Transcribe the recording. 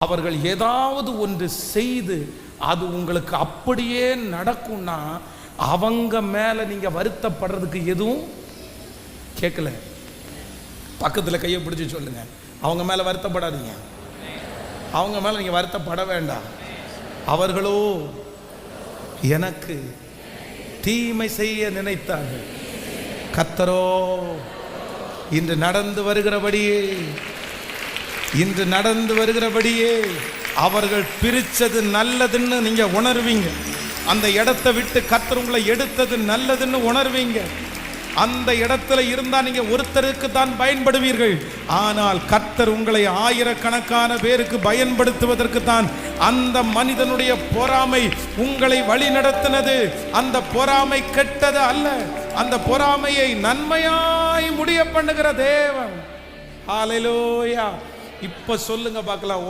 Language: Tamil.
அவர்கள் ஏதாவது ஒன்று செய்து அது உங்களுக்கு அப்படியே நடக்கும்னா அவங்க மேல நீங்க வருத்தப்படுறதுக்கு எதுவும் கேட்கல. பக்கத்துல கையை பிடிச்சி சொல்லுங்க, அவங்க மேல வருத்தப்படாதீங்க. அவங்க மேல நீங்க வருத்தப்பட வேண்டாம். அவர்களோ எனக்கு தீமை செய்ய நினைத்தார்கள், கர்த்தரோ இன்று நடந்து வருகிறபடியே அவர்கள் பிரிச்சது நல்லதுன்னு நீங்க உணர்வீங்க. அந்த இடத்தை விட்டு கர்த்தர் உங்களை எடுத்தது நல்லதுன்னு உணர்வீங்க. அந்த இடத்துல இருந்தா நீங்க ஒருத்தருக்கு தான் பயன்படுவீர்கள். ஆனால் கர்த்தர் உங்களை ஆயிரக்கணக்கான பேருக்கு பயன்படுத்துவதற்கு தான் அந்த மனிதனுடைய பொறாமை உங்களை வழி நடத்தினது. அந்த பொறாமை கெட்டது அல்ல, அந்த பொறாமையை நன்மையாய் முடிய பண்ணுகிற தேவன். ஹல்லேலூயா. இப்ப சொல்லுங்க பார்க்கலாம்.